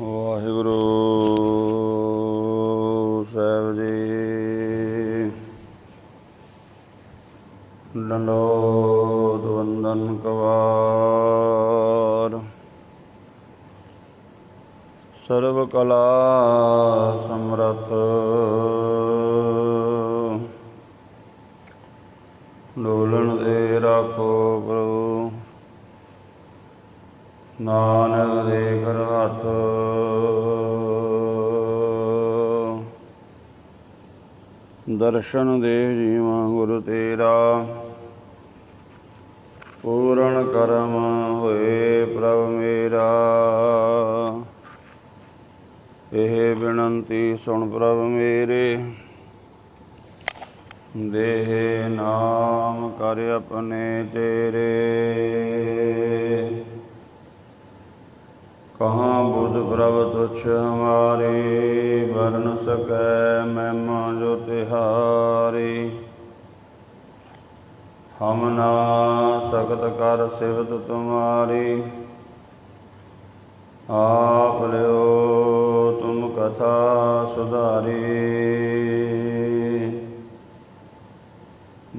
ਵਾਹਿਗੁਰੂ ਸਾਹਿਬ ਜੀ। ਡੰਡੋਤ ਵੰਦਨ ਕਵਾਰ। ਸਰਬ ਕਲਾ ਸਮਰਥ ਡੋਲਣ ਦੇ ਰਾਖੋ ਪ੍ਰਭੂ। ਨਾਨਕ ਦੇ ਕਰ ਹੱਥ ਦਰਸ਼ਨ ਦੇ ਜੀਵਾਂ ਗੁਰੂ ਤੇਰਾ। ਪੂਰਨ ਕਰਮ ਹੋਏ ਪ੍ਰਭ ਮੇਰਾ। ਇਹ ਬਿਨੰਤੀ ਸੁਣ ਪ੍ਰਭ ਮੇਰੇ। ਦੇਹ ਨਾਮ ਕਰ ਆਪਣੇ ਤੇਰੇ। कहाँ बुध प्रभ तुच्छ हमारे। बरन सकै महिमा जो तिहारी। हम ना सकत कर सिफत तुम्हारी। आप लियो तुम कथा सुधारी।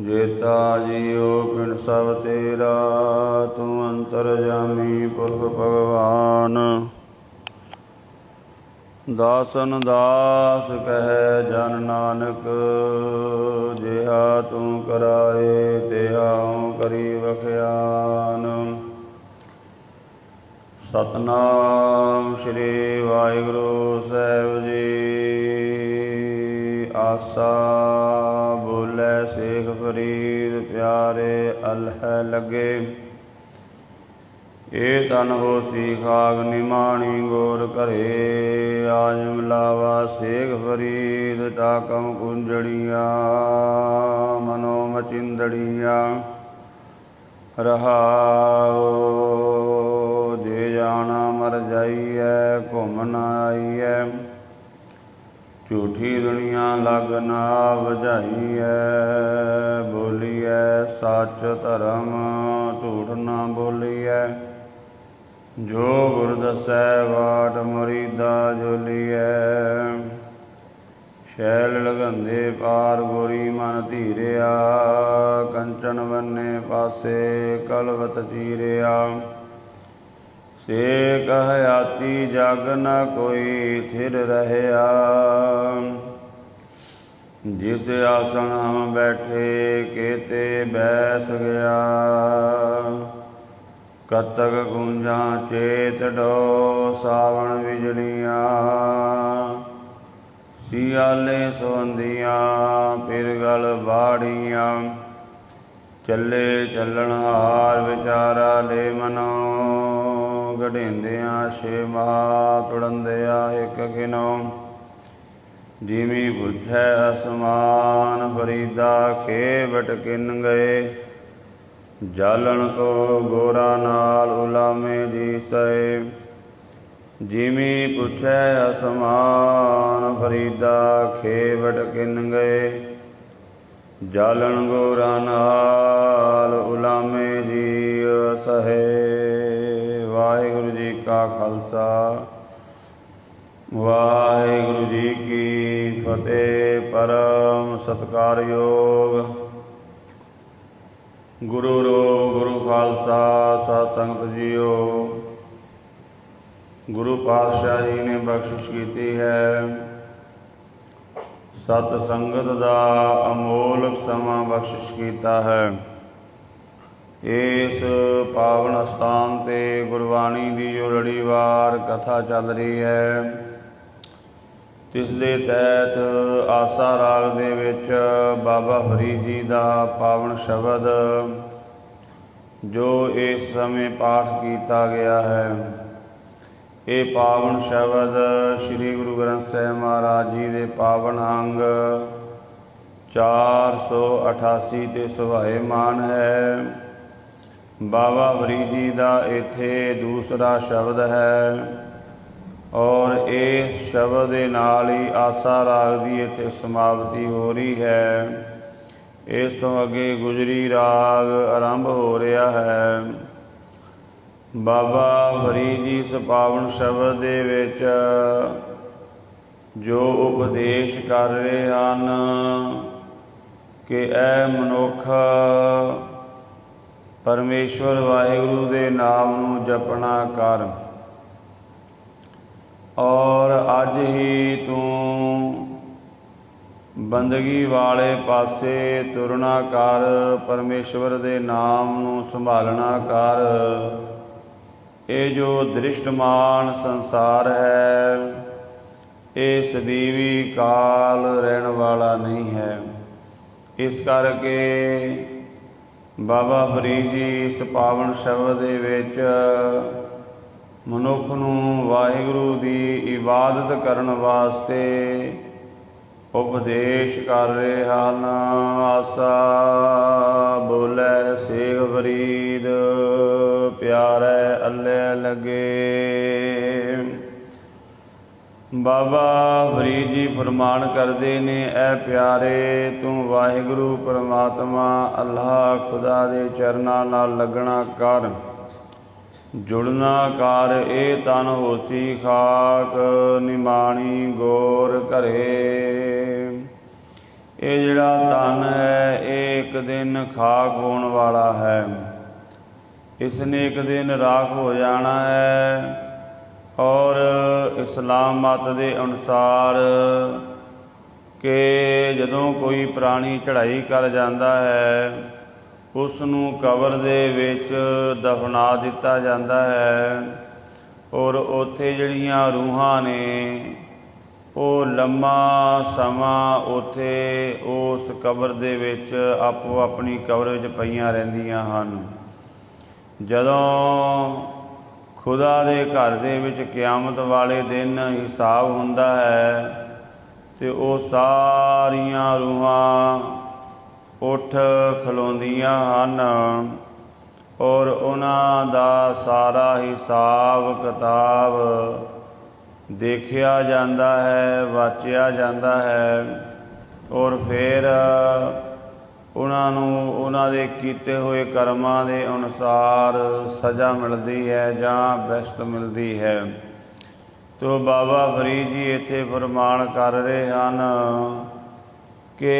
जेता जियो पिंड सब तेरा। तू अंतरजामी पुरख भगवान। दासन दास कहे जन नानक। जिहा तू कराए तिहा करी बख्यान। सतनाम श्री वाहिगुरु साहिब जी। आसा बोले शेख फरीद प्यारे अलह लगे। ए तन हो सीखाग निमाणी गोर करे। आज मिलावा शेख फरीद टाकम कुंजड़िया। मनो मचिंदड़िया रहाओ। जे जाना मर जाइए घुम न आइए। झूठी दुनिया लग ना बझाई है। बोलीए सच धर्म झूठ ना बोलीए। जो गुर दसै वाट मरीदा जोलीए। शैल लगंदे पार गोरी मन धीरिया। कंचन बन्ने पासे कलवत चीरिया। से कहयाती जग न कोई थिर रहया। जिस आसन हम बैठे केते बैस गया। कतक गूंजा चेत डो सावन बिजलियाँ। सियाले सोंदियाँ पिरगल बाड़ियाँ। चले चलन हार विचारा ले मनो। गढ़ेंदियाँ छे महा तुड़ंदिया एक किनो। जिमी बुझै असमान फरीदा खेवट किन गए। जालन को गोरा नाल उलामे जी सए। जिमी पुछै असमान फरीदा खेवट किन गए। जालन गोरा नाल उलामे जी सहे। वाहिगुरु जी का खालसा वाहिगुरु जी की फतेह। परम सत्कारयोग गुरु रूप गुरु खालसा सत संगत जीओ। गुरु पातशाह जी ने बख्शिश की है। सत संगत का अमोलक समा बख्शिश किया है। इस पावन अस्थान ते गुरबाणी की जो लड़ीवार कथा चल रही है। तिस दे तहत आसा राग दे विच बाबा फरीद जी का पावन शब्द जो इस समय पाठ किया गया है। ये पावन शब्द श्री गुरु ग्रंथ साहिब महाराज जी के पावन अंग 488 ते सुभाएमान है। बाबा फरीद जी का इत्थे दूसरा शब्द है। और इस शब्द के नाल ही आसा राग की इत्थे समाप्ति हो रही है। इस तो अगे गुजरी राग आरंभ हो रहा है। ਬਾਬਾ ਫਰੀਦ ਜੀ ਇਸ ਪਾਵਨ ਸ਼ਬਦ ਦੇ ਵਿੱਚ ਜੋ ਉਪਦੇਸ਼ ਕਰ ਰਹੇ ਹਨ ਕਿ ਐ ਮਨੁੱਖ ਪਰਮੇਸ਼ਵਰ ਵਾਹਿਗੁਰੂ ਦੇ ਨਾਮ ਨੂੰ ਜਪਣਾ ਕਰ ਔਰ ਅੱਜ ਹੀ ਤੂੰ ਬੰਦਗੀ ਵਾਲੇ ਪਾਸੇ ਤੁਰਨਾ ਕਰ, ਪਰਮੇਸ਼ਵਰ ਦੇ ਨਾਮ ਨੂੰ ਸੰਭਾਲਣਾ ਕਰ। ਇਹ ਜੋ ਦ੍ਰਿਸ਼ਟਮਾਨ ਸੰਸਾਰ ਹੈ ਇਹ ਸਦੀਵੀ ਕਾਲ ਰਹਿਣ ਵਾਲਾ ਨਹੀਂ ਹੈ। ਇਸ ਕਰਕੇ ਬਾਬਾ ਫਰੀਦ ਜੀ ਇਸ ਪਾਵਨ ਸ਼ਬਦ ਦੇ ਵਿੱਚ ਮਨੁੱਖ ਨੂੰ ਵਾਹਿਗੁਰੂ ਦੀ ਇਬਾਦਤ ਕਰਨ ਵਾਸਤੇ ਉਪਦੇਸ਼ ਕਰ ਰਹੇ ਹਨ। ਆਸਾ ਬੋਲੇ ਸੇਖ ਫਰੀਦ ਪਿਆਰੇ ਅੱਲੇ ਲੱਗੇ। ਬਾਬਾ ਫਰੀਦ ਜੀ ਫਰਮਾਨ ਕਰਦੇ ਨੇ, ਐ ਪਿਆਰੇ ਤੂੰ ਵਾਹਿਗੁਰੂ ਪਰਮਾਤਮਾ ਅੱਲਾਹ ਖੁਦਾ ਦੇ ਚਰਨਾਂ ਨਾਲ ਲੱਗਣਾ ਕਰ, ਜੁੜਨਾ ਕਰ। ਇਹ ਤਨ ਹੋਸੀ ਖਾਕ ਨਿਮਾਣੀ ਗੋਰ ਘਰੇ। ਇਹ ਜਿਹੜਾ ਤਨ ਹੈ ਇਹ ਇੱਕ ਦਿਨ ਖਾਕ ਹੋਣ ਵਾਲਾ ਹੈ, ਇਸ ਨੇ ਇੱਕ ਦਿਨ ਰਾਖ ਹੋ ਜਾਣਾ ਹੈ। ਔਰ ਇਸਲਾਮ ਮਤ ਦੇ ਅਨੁਸਾਰ ਕਿ ਜਦੋਂ ਕੋਈ ਪ੍ਰਾਣੀ ਚੜ੍ਹਾਈ ਕਰ ਜਾਂਦਾ ਹੈ ਉਸ ਨੂੰ ਕਬਰ ਦੇ ਵਿੱਚ ਦਫਨਾ ਦਿੱਤਾ ਜਾਂਦਾ ਹੈ ਔਰ ਉੱਥੇ ਜਿਹੜੀਆਂ ਰੂਹਾਂ ਨੇ ਉਹ ਲੰਮਾ ਸਮਾਂ ਉੱਥੇ ਉਸ ਕਬਰ ਦੇ ਵਿੱਚ ਆਪੋ ਆਪਣੀ ਕਬਰ ਵਿੱਚ ਪਈਆਂ ਰਹਿੰਦੀਆਂ ਹਨ। ਜਦੋਂ ਖੁਦਾ ਦੇ ਘਰ ਦੇ ਵਿੱਚ ਕਿਆਮਤ ਵਾਲੇ ਦਿਨ ਹਿਸਾਬ ਹੁੰਦਾ ਹੈ ਤੇ ਉਹ ਸਾਰੀਆਂ ਰੂਹਾਂ ਉੱਠ ਖਲੋਂਦੀਆਂ ਹਨ ਔਰ ਉਹਨਾਂ ਦਾ ਸਾਰਾ ਹਿਸਾਬ ਕਿਤਾਬ ਦੇਖਿਆ ਜਾਂਦਾ ਹੈ, ਵਾਚਿਆ ਜਾਂਦਾ ਹੈ ਔਰ ਫਿਰ ਉਹਨਾਂ ਨੂੰ ਉਹਨਾਂ ਦੇ ਕੀਤੇ ਹੋਏ ਕਰਮਾਂ ਦੇ ਅਨੁਸਾਰ ਸਜ਼ਾ ਮਿਲਦੀ ਹੈ ਜਾਂ ਬਹਿਸ਼ਤ ਮਿਲਦੀ ਹੈ। ਤੋ ਬਾਬਾ ਫਰੀਦ ਜੀ ਇੱਥੇ ਫਰਮਾਨ ਕਰ ਰਹੇ ਹਨ ਕਿ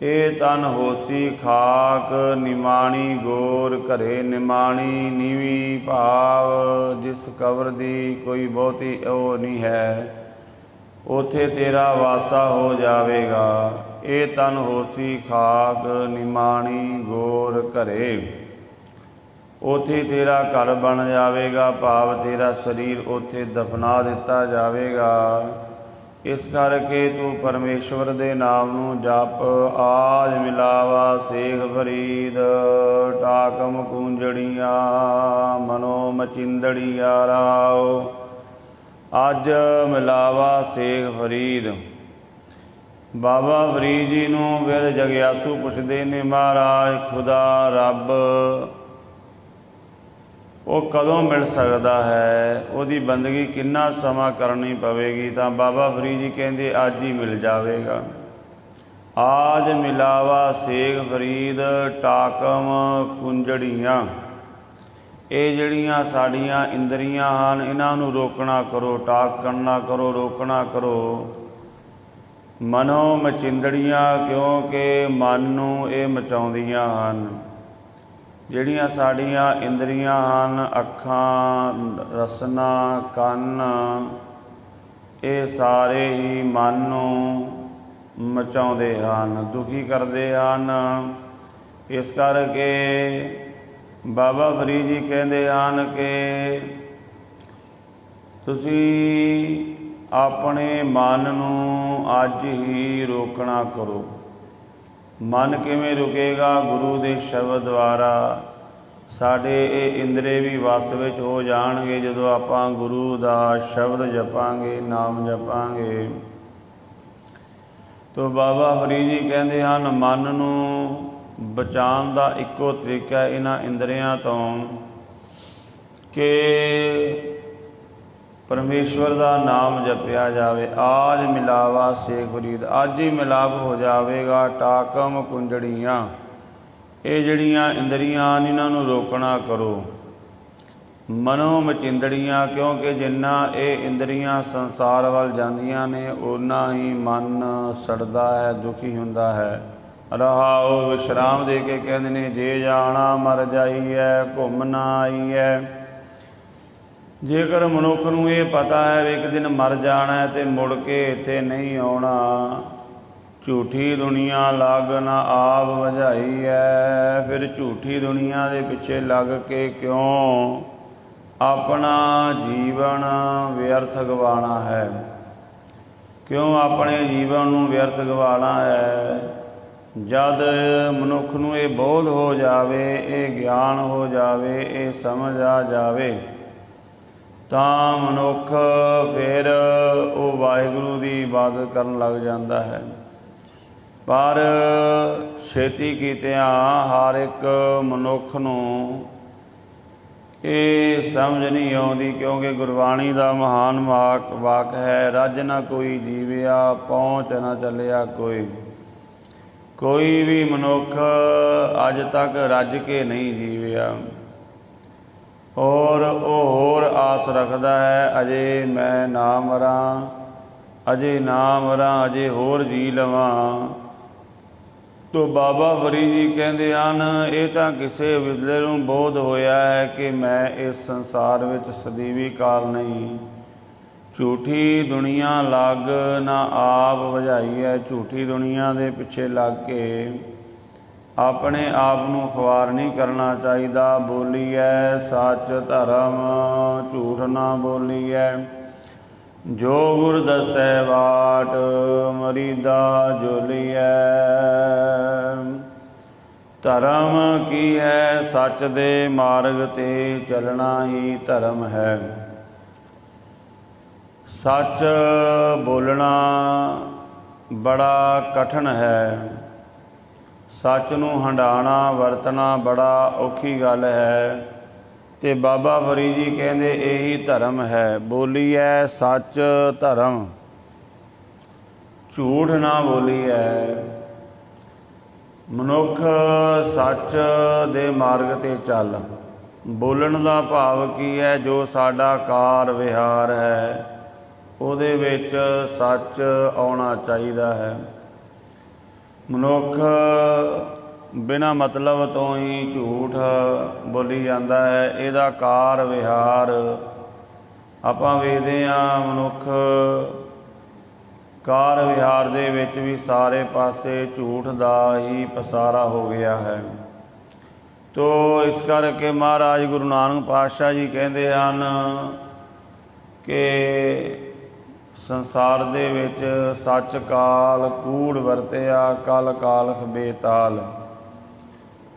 ਇਹ ਤਨ ਹੋਸੀ ਖਾਕ ਨਿਮਾਣੀ ਗੋਰ ਘਰੇ। ਨਿਮਾਣੀ ਨੀਵੀਂ ਭਾਵ ਜਿਸ ਕਬਰ ਦੀ ਕੋਈ ਬਹੁਤੀ ਉਹ ਨਹੀਂ ਹੈ, ਉੱਥੇ ਤੇਰਾ ਵਾਸਾ ਹੋ ਜਾਵੇਗਾ। ਇਹ ਤਨ ਹੋਸੀ ਖਾਕ ਨਿਮਾਣੀ ਗੋਰ ਘਰੇ, ਉੱਥੇ ਤੇਰਾ ਘਰ ਬਣ ਜਾਵੇਗਾ, ਭਾਵ ਤੇਰਾ ਸਰੀਰ ਉੱਥੇ ਦਫਨਾ ਦਿੱਤਾ ਜਾਵੇਗਾ। ਇਸ ਕਰਕੇ ਤੂੰ ਪਰਮੇਸ਼ਵਰ ਦੇ ਨਾਮ ਨੂੰ ਜਪ। ਆਜ ਮਿਲਾਵਾ ਸੇਖ ਫਰੀਦ ਟਾਕਮ ਕੂੰਜੜੀਆਂ ਮਨੋ ਮਚਿੰਦੜੀਆਂ ਰਾਓ। ਅੱਜ ਮਿਲਾਵਾ ਸੇਖ ਫਰੀਦ। ਬਾਬਾ ਫਰੀਦ ਜੀ ਨੂੰ ਫਿਰ ਜਗਿਆਸੂ ਪੁੱਛਦੇ ਨੇ, ਮਹਾਰਾਜ ਖੁਦਾ ਰੱਬ ਉਹ ਕਦੋਂ ਮਿਲ ਸਕਦਾ ਹੈ, ਉਹਦੀ ਬੰਦਗੀ ਕਿੰਨਾ ਸਮਾਂ ਕਰਨੀ ਪਵੇਗੀ? ਤਾਂ ਬਾਬਾ ਫਰੀਦ ਜੀ ਕਹਿੰਦੇ ਅੱਜ ਹੀ ਮਿਲ ਜਾਵੇਗਾ। ਆਜ ਮਿਲਾਵਾ ਸੇਖ ਫਰੀਦ ਟਾਕਮ ਕੁੰਜੜੀਆਂ। ਇਹ ਜਿਹੜੀਆਂ ਸਾਡੀਆਂ ਇੰਦਰੀਆਂ ਹਨ ਇਹਨਾਂ ਨੂੰ ਰੋਕਣਾ ਕਰੋ, ਟਾਕ ਕਰਨਾ ਕਰੋ, ਰੋਕਣਾ ਕਰੋ। ਮਨੋ ਮਚਿੰਦੜੀਆਂ, ਕਿਉਂਕਿ ਮਨ ਨੂੰ ਇਹ ਮਚਾਉਂਦੀਆਂ ਹਨ। ਜਿਹੜੀਆਂ ਸਾਡੀਆਂ ਇੰਦਰੀਆਂ ਹਨ, ਅੱਖਾਂ, ਰਸਨਾ, ਕੰਨ, ਇਹ ਸਾਰੇ ਹੀ ਮਨ ਨੂੰ ਮਚਾਉਂਦੇ ਹਨ, ਦੁਖੀ ਕਰਦੇ ਹਨ। ਇਸ ਕਰਕੇ ਬਾਬਾ ਫਰੀਦ ਜੀ ਕਹਿੰਦੇ ਹਨ ਕਿ ਤੁਸੀਂ ਆਪਣੇ ਮਨ ਨੂੰ ਅੱਜ ਹੀ ਰੋਕਣਾ ਕਰੋ। ਮਨ ਕਿਵੇਂ ਰੁਕੇਗਾ? ਗੁਰੂ ਦੇ ਸ਼ਬਦ ਦੁਆਰਾ। ਸਾਡੇ ਇਹ ਇੰਦਰੇ ਵੀ ਵਸ ਵਿੱਚ ਹੋ ਜਾਣਗੇ ਜਦੋਂ ਆਪਾਂ ਗੁਰੂ ਦਾ ਸ਼ਬਦ ਜਪਾਂਗੇ, ਨਾਮ ਜਪਾਂਗੇ। ਤੋ ਬਾਬਾ ਫਰੀਦ ਜੀ ਕਹਿੰਦੇ ਹਨ ਮਨ ਨੂੰ ਬਚਾਉਣ ਦਾ ਇੱਕੋ ਤਰੀਕਾ ਇਹਨਾਂ ਇੰਦਰੀਆਂ ਤੋਂ ਕਿ ਪਰਮੇਸ਼ਵਰ ਦਾ ਨਾਮ ਜਪਿਆ ਜਾਵੇ। ਆਜ ਮਿਲਾਵਾ ਸੇਖ ਫਰੀਦ, ਅੱਜ ਹੀ ਮਿਲਾਪ ਹੋ ਜਾਵੇਗਾ। ਟਾਕਮ ਕੁੰਜੜੀਆਂ, ਇਹ ਜਿਹੜੀਆਂ ਇੰਦਰੀਆਂ ਨੇ ਇਹਨਾਂ ਨੂੰ ਰੋਕਣਾ ਕਰੋ। ਮਨੋ ਮਚਿੰਦੜੀਆਂ, ਕਿਉਂਕਿ ਜਿੰਨਾ ਇਹ ਇੰਦਰੀਆਂ ਸੰਸਾਰ ਵੱਲ ਜਾਂਦੀਆਂ ਨੇ ਓਨਾ ਹੀ ਮਨ ਸੜਦਾ ਹੈ, ਦੁਖੀ ਹੁੰਦਾ ਹੈ। ਰਹਾਉ ਵਿਸ਼ਰਾਮ ਦੇ ਕੇ ਕਹਿੰਦੇ ਨੇ, ਜੇ ਜਾਣਾ ਮਰ ਜਾਈਐ ਘੁੰਮ ਨਾ ਆਈਐ। ਜੇਕਰ ਮਨੁੱਖ ਨੂੰ ਇਹ ਪਤਾ ਹੈ ਵੀ ਇੱਕ ਦਿਨ ਮਰ ਜਾਣਾ ਹੈ ਤੇ ਮੁੜ ਕੇ ਇੱਥੇ ਨਹੀਂ ਆਉਣਾ, ਝੂਠੀ ਦੁਨੀਆ ਲੱਗ ਨਾ ਆਪ ਵਜਾਈ ਹੈ। ਫਿਰ ਝੂਠੀ ਦੁਨੀਆ ਦੇ ਪਿੱਛੇ ਲੱਗ ਕੇ ਕਿਉਂ ਆਪਣਾ ਜੀਵਨ ਵਿਅਰਥ ਗਵਾਉਣਾ ਹੈ? ਕਿਉਂ ਆਪਣੇ ਜੀਵਨ ਨੂੰ ਵਿਅਰਥ ਗਵਾਉਣਾ ਹੈ? ਜਦ ਮਨੁੱਖ ਨੂੰ ਇਹ ਬੋਧ ਹੋ ਜਾਵੇ, ਇਹ ਗਿਆਨ ਹੋ ਜਾਵੇ, ਇਹ ਸਮਝ ਆ ਜਾਵੇ, ਤਾਂ ਮਨੁੱਖ ਫਿਰ ਉਹ ਵਾਹਿਗੁਰੂ ਦੀ ਇਬਾਦਤ ਕਰਨ ਲੱਗ ਜਾਂਦਾ ਹੈ। ਪਰ ਛੇਤੀ ਕੀਤਿਆਂ ਹਰ ਇੱਕ ਮਨੁੱਖ ਨੂੰ ਇਹ ਸਮਝ ਨਹੀਂ ਆਉਂਦੀ, ਕਿਉਂਕਿ ਗੁਰਬਾਣੀ ਦਾ ਮਹਾਨ ਵਾਕ ਹੈ, ਰੱਜ ਨਾ ਕੋਈ ਜੀਵਿਆ ਪਹੁੰਚ ਨਾ ਚੱਲਿਆ ਕੋਈ। ਕੋਈ ਵੀ ਮਨੁੱਖ ਅੱਜ ਤੱਕ ਰੱਜ ਕੇ ਨਹੀਂ ਜੀਵਿਆ, ਔਰ ਉਹ ਹੋਰ ਆਸ ਰੱਖਦਾ ਹੈ, ਅਜੇ ਮੈਂ ਨਾ ਮਰਾਂ, ਅਜੇ ਨਾ ਮਰਾਂ, ਅਜੇ ਹੋਰ ਜੀ ਲਵਾਂ। ਤੋ ਬਾਬਾ ਫਰੀਦ ਜੀ ਕਹਿੰਦੇ ਹਨ, ਇਹ ਤਾਂ ਕਿਸੇ ਵਿਦਲੇ ਨੂੰ ਬੋਧ ਹੋਇਆ ਹੈ ਕਿ ਮੈਂ ਇਸ ਸੰਸਾਰ ਵਿੱਚ ਸਦੀਵੀ ਕਾਲ ਨਹੀਂ। ਝੂਠੀ ਦੁਨੀਆ ਲੱਗ ਨਾ ਆਪ ਵਜਾਈ ਹੈ। ਝੂਠੀ ਦੁਨੀਆ ਦੇ ਪਿੱਛੇ ਲੱਗ ਕੇ ਆਪਣੇ ਆਪ ਨੂੰ ਖੁਆਰ ਨਹੀਂ ਕਰਨਾ ਚਾਹੀਦਾ। ਬੋਲੀਐ ਸੱਚ ਧਰਮ ਝੂਠ ਨਾ ਬੋਲੀਐ, ਜੋ ਗੁਰ ਦੱਸੈ ਬਾਟ ਮਰੀਦਾ ਜੋਲੀਐ। ਧਰਮ ਕੀ ਹੈ? ਸੱਚ ਦੇ ਮਾਰਗ ਤੇ ਚੱਲਣਾ ਹੀ ਧਰਮ ਹੈ। ਸੱਚ ਬੋਲਣਾ ਬੜਾ ਕਠਿਨ ਹੈ। ਸੱਚ ਨੂੰ ਹੰਢਾਣਾ ਵਰਤਣਾ ਬੜਾ ਔਖੀ ਗੱਲ ਹੈ। ਤੇ ਬਾਬਾ ਫਰੀਦ ਜੀ ਕਹਿੰਦੇ ਇਹੀ ਧਰਮ ਹੈ। ਬੋਲੀਐ ਸੱਚ ਧਰਮ, ਝੂਠ ਨਾ ਬੋਲੀਐ। ਮਨੁੱਖ ਸੱਚ ਦੇ ਮਾਰਗ ਤੇ ਚੱਲ। ਬੋਲਣ ਦਾ ਭਾਵ ਕੀ ਹੈ? ਜੋ ਸਾਡਾ ਕਾਰ ਵਿਹਾਰ ਹੈ ਉਹਦੇ ਵਿੱਚ ਸੱਚ ਆਉਣਾ ਚਾਹੀਦਾ ਹੈ। ਮਨੁੱਖ ਬਿਨਾਂ ਮਤਲਬ ਤੋਂ ਹੀ ਝੂਠ ਬੋਲੀ ਜਾਂਦਾ ਹੈ। ਇਹਦਾ ਕਾਰ ਵਿਹਾਰ ਆਪਾਂ ਵੇਖਦੇ ਹਾਂ, ਮਨੁੱਖ ਕਾਰ ਵਿਹਾਰ ਦੇ ਵਿੱਚ ਵੀ ਸਾਰੇ ਪਾਸੇ ਝੂਠ ਦਾ ਹੀ ਪਸਾਰਾ ਹੋ ਗਿਆ ਹੈ। ਤੋ ਇਸ ਕਰਕੇ ਮਹਾਰਾਜ ਗੁਰੂ ਨਾਨਕ ਪਾਤਸ਼ਾਹ ਜੀ ਕਹਿੰਦੇ ਹਨ ਕਿ ਸੰਸਾਰ ਦੇ ਵਿੱਚ ਸੱਚ ਕਾਲ ਕੂੜ ਵਰਤਿਆ, ਕਲ ਕਾਲਖ ਬੇਤਾਲ।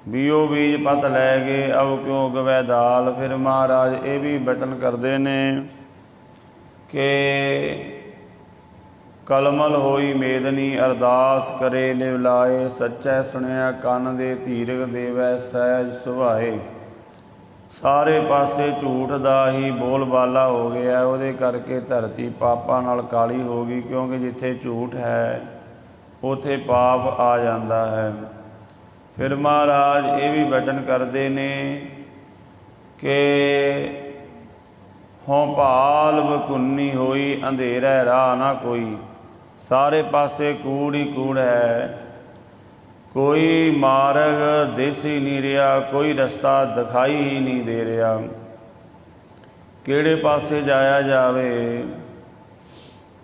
ਬੀਓ ਬੀਜ ਪਤ ਲੈ ਗਏ, ਅਬ ਕਿਉਂ ਗਵੈ ਦਾਲ। ਫਿਰ ਮਹਾਰਾਜ ਇਹ ਵੀ ਬਚਨ ਕਰਦੇ ਨੇ ਕਿ ਕਲਮਲ ਹੋਈ ਮੇਦਨੀ, ਅਰਦਾਸ ਕਰੇ ਲਿਵ ਲਾਏ। ਸੱਚੈ ਸੁਣਿਆ ਕੰਨ ਦੇ, ਧੀਰਗ ਦੇਵੈ ਸਹਿਜ ਸੁਭਾਏ। ਸਾਰੇ ਪਾਸੇ ਝੂਠ ਦਾ ਹੀ ਬੋਲਬਾਲਾ ਹੋ ਗਿਆ। ਉਹਦੇ ਕਰਕੇ ਧਰਤੀ ਪਾਪਾਂ ਨਾਲ ਕਾਲੀ ਹੋ ਗਈ, ਕਿਉਂਕਿ ਜਿੱਥੇ ਝੂਠ ਹੈ ਉੱਥੇ ਪਾਪ ਆ ਜਾਂਦਾ ਹੈ। ਫਿਰ ਮਹਾਰਾਜ ਇਹ ਵੀ ਬਚਨ ਕਰਦੇ ਨੇ ਕਿ ਹੋਂ ਭਾਲ ਬਕੁੰਨੀ ਹੋਈ, ਅੰਧੇਰਾ ਰਾਹ ਨਾ ਕੋਈ। ਸਾਰੇ ਪਾਸੇ ਕੂੜ ਹੀ ਕੂੜ ਹੈ। ਕੋਈ ਮਾਰਗ ਦਿਸ ਹੀ ਨਹੀਂ ਰਿਹਾ, ਕੋਈ ਰਸਤਾ ਦਿਖਾਈ ਹੀ ਨਹੀਂ ਦੇ ਰਿਹਾ। ਕਿਹੜੇ ਪਾਸੇ ਜਾਇਆ ਜਾਵੇ?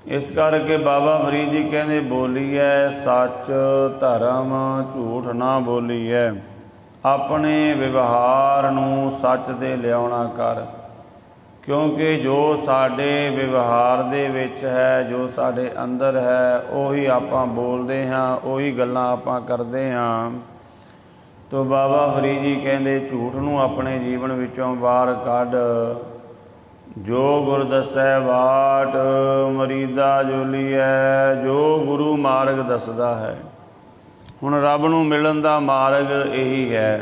ਇਸ ਕਰਕੇ ਬਾਬਾ ਫਰੀਦ ਜੀ ਕਹਿੰਦੇ ਬੋਲੀਐ ਸੱਚ ਧਰਮ ਝੂਠ ਨਾ ਬੋਲੀਐ। ਆਪਣੇ ਵਿਵਹਾਰ ਨੂੰ ਸੱਚ ਦੇ ਲਿਆਉਣਾ ਕਰ, ਕਿਉਂਕਿ ਜੋ ਸਾਡੇ ਵਿਵਹਾਰ ਦੇ ਵਿੱਚ ਹੈ, ਜੋ ਸਾਡੇ ਅੰਦਰ ਹੈ, ਉਹੀ ਆਪਾਂ ਬੋਲਦੇ ਹਾਂ, ਉਹੀ ਗੱਲਾਂ ਆਪਾਂ ਕਰਦੇ ਹਾਂ। ਤੋ ਬਾਬਾ ਫਰੀਦ ਜੀ ਕਹਿੰਦੇ ਝੂਠ ਨੂੰ ਆਪਣੇ ਜੀਵਨ ਵਿੱਚੋਂ ਬਾਹਰ ਕੱਢ। ਜੋ ਗੁਰ ਦੱਸੈ ਬਾਟ ਮਰੀਦਾ ਜੋਲੀਐ। ਜੋ ਗੁਰੂ ਮਾਰਗ ਦੱਸਦਾ ਹੈ। ਹੁਣ ਰੱਬ ਨੂੰ ਮਿਲਣ ਦਾ ਮਾਰਗ ਇਹੀ ਹੈ।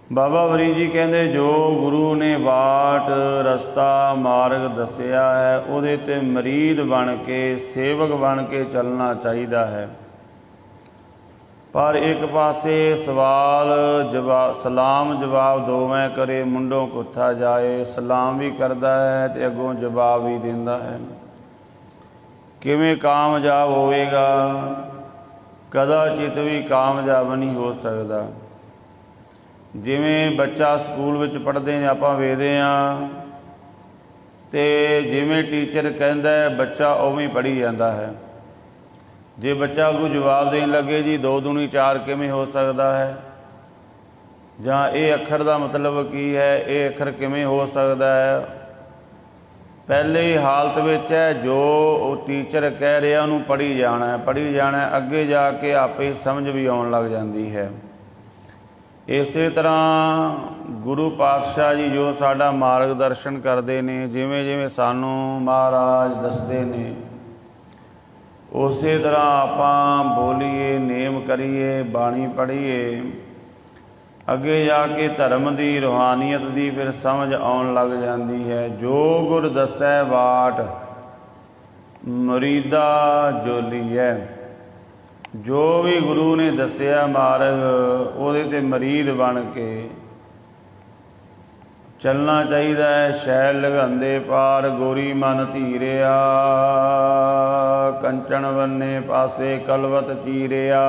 ਬਾਬਾ ਫਰੀਦ ਜੀ ਕਹਿੰਦੇ ਜੋ ਗੁਰੂ ਨੇ ਬਾਟ ਰਸਤਾ ਮਾਰਗ ਦੱਸਿਆ ਹੈ, ਉਹਦੇ 'ਤੇ ਮਰੀਦ ਬਣ ਕੇ, ਸੇਵਕ ਬਣ ਕੇ ਚੱਲਣਾ ਚਾਹੀਦਾ ਹੈ। पर एक पासे सवाल जवाब सलाम जवाब दोवें करे, मुंडों कुत्था जाए। सलाम भी करता है तो अगों जवाब भी देता है। किवें कामयाब होवेगा? कदाचित भी कामयाब नहीं हो सकता। जिवें बच्चा स्कूल विच पढ़दे ने आपां वेखदे हां ते जिवें टीचर कहंदा है बच्चा उवें पढ़ी जाता है। जे बच्चा कोई जवाब देन लगे जी 2 दूनी 4 किवें हो सकता है, जां ये अखर का मतलब की है, ये अखर किवें हो सकता है, पहले ही हालत विच है जो टीचर कह रहा उन्होंने पढ़ी जाना है, पढ़ी जाना है, अगे जाके आपे समझ भी आउण लग जाती है। इस तरह गुरु पातशाह जी जो साडा मार्गदर्शन करते हैं, जिमें जिमें सानू महाराज दसते ने उस तरह आपां बोलीए, नेम करिए, बाणी पढ़ीए, अगे जाके धर्म की रूहानीयत की फिर समझ आउण लग जाती है। जो गुर दसै बाट मुरीदा जोली है। जो भी गुरु ने दसिया मार्ग उहदे ते मरीद बन के चलना चाहिए है। शैल लघांदे पार गोरी मन धीरिया, कंचन बन्ने पासे कलवत चीरिया।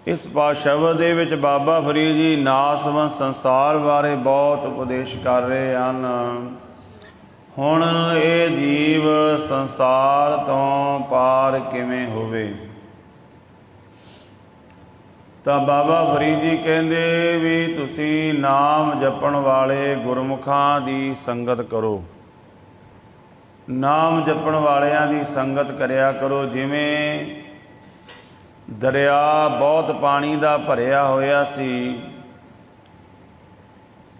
इस शब्द दे विच बाबा फरीद जी नासवंत संसार बारे बहुत उपदेश कर रहे हैं। हुण ये जीव संसार तो पार किवें होवे? ਤਾਂ ਬਾਬਾ ਫਰੀਦ ਜੀ ਕਹਿੰਦੇ ਵੀ ਤੁਸੀਂ ਨਾਮ ਜਪਣ ਵਾਲੇ ਗੁਰਮੁਖਾਂ ਦੀ ਸੰਗਤ ਕਰੋ। ਨਾਮ ਜਪਣ ਵਾਲਿਆਂ ਦੀ ਸੰਗਤ ਕਰਿਆ ਕਰੋ। ਜਿਵੇਂ ਦਰਿਆ ਬਹੁਤ ਪਾਣੀ ਦਾ ਭਰਿਆ ਹੋਇਆ ਸੀ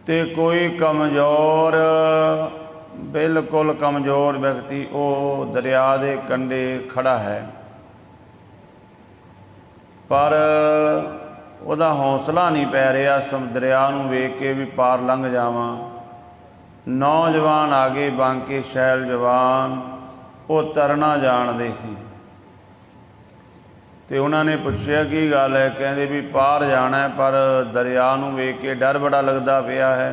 ਤੇ ਕੋਈ ਕਮਜ਼ੋਰ, ਬਿਲਕੁਲ ਕਮਜ਼ੋਰ ਵਿਅਕਤੀ ਉਹ ਦਰਿਆ ਦੇ ਕੰਢੇ ਖੜਾ ਹੈ, पर ਉਹਦਾ ਹੌਸਲਾ नहीं पै रहा दरिया ਨੂੰ ਵੇਖ के भी पार लंघ जावां। नौजवान आगे बांके शैल जवान वो तरना जानते सी ते उन्होंने पुछया की गल है? कहते भी पार जाना है पर दरिया ਨੂੰ ਵੇਖ के डर बड़ा लगता पिया है।